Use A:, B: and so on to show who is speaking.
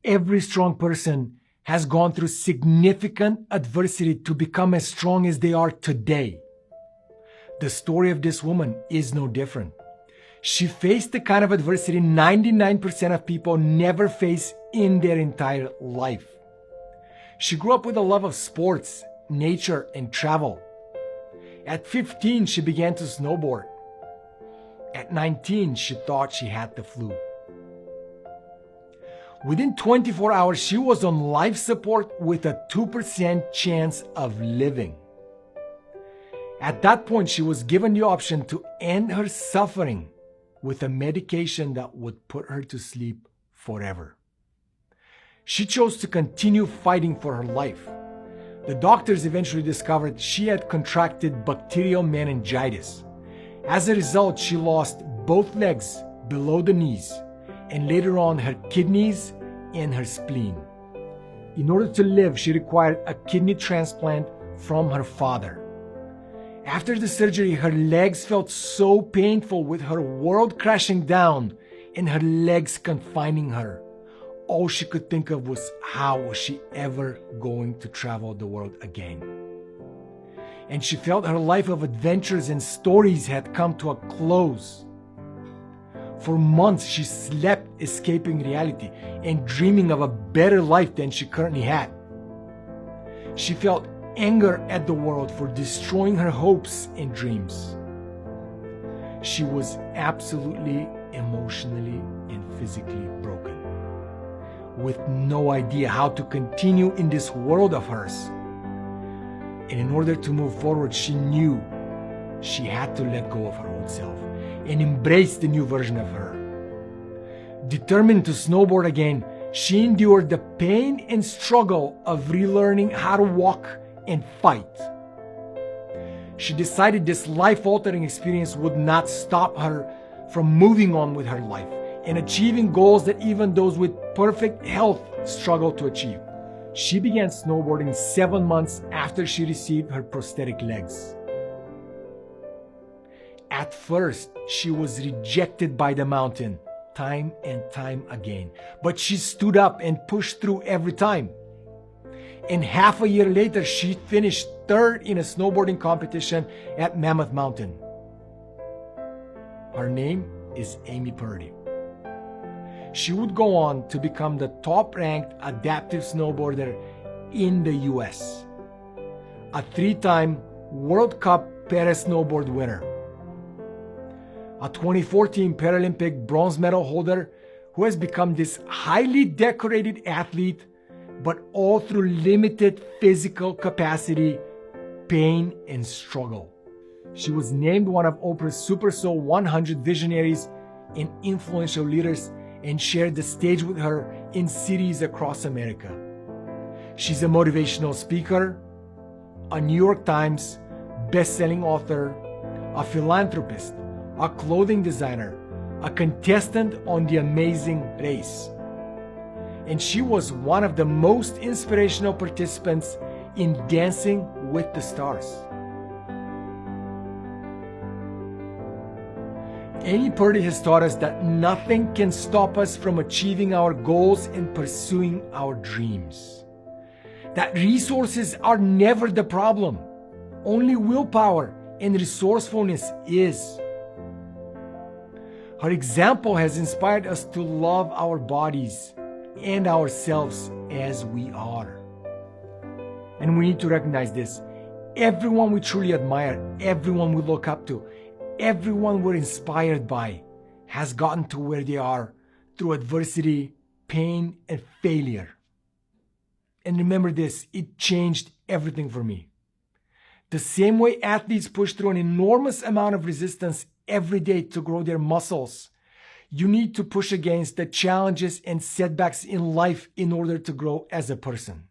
A: Every strong person has gone through significant adversity to become as strong as they are today. The story of this woman is no different. She faced the kind of adversity 99% of people never face in their entire life. She grew up with a love of sports, nature, and travel. At 15, she began to snowboard. At 19, she thought she had the flu. Within 24 hours, she was on life support with a 2% chance of living. At that point, she was given the option to end her suffering with a medication that would put her to sleep forever. She chose to continue fighting for her life. The doctors eventually discovered she had contracted bacterial meningitis. As a result, she lost both legs below the knees and later on her kidneys and her spleen. In order to live, she required a kidney transplant from her father. After the surgery, her legs felt so painful with her world crashing down and her legs confining her. All she could think of was how was she ever going to travel the world again. And she felt her life of adventures and stories had come to a close. For months, she slept escaping reality and dreaming of a better life than she currently had. She felt anger at the world for destroying her hopes and dreams. She was absolutely emotionally and physically broken, with no idea how to continue in this world of hers. And in order to move forward, she knew she had to let go of her old self and embrace the new version of her. Determined to snowboard again, she endured the pain and struggle of relearning how to walk and fight. She decided this life-altering experience would not stop her from moving on with her life and achieving goals that even those with perfect health struggle to achieve. She began snowboarding 7 months after she received her prosthetic legs. At first, she was rejected by the mountain time and time again, but she stood up and pushed through every time. And half a year later, she finished third in a snowboarding competition at Mammoth Mountain. Her name is Amy Purdy. She would go on to become the top-ranked adaptive snowboarder in the US, a 3-time World Cup para-snowboard winner, a 2014 Paralympic bronze medal holder who has become this highly decorated athlete, but all through limited physical capacity, pain, and struggle. She was named one of Oprah's Super Soul 100 visionaries and influential leaders and shared the stage with her in cities across America. She's a motivational speaker, a New York Times best-selling author, a philanthropist, a clothing designer, a contestant on The Amazing Race. And she was one of the most inspirational participants in Dancing with the Stars. Amy Purdy has taught us that nothing can stop us from achieving our goals and pursuing our dreams. That resources are never the problem. Only willpower and resourcefulness is. Her example has inspired us to love our bodies and ourselves as we are. And we need to recognize this. Everyone we truly admire, everyone we look up to, everyone we're inspired by has gotten to where they are through adversity, pain, and failure. And remember this, it changed everything for me. The same way athletes push through an enormous amount of resistance every day to grow their muscles, you need to push against the challenges and setbacks in life in order to grow as a person.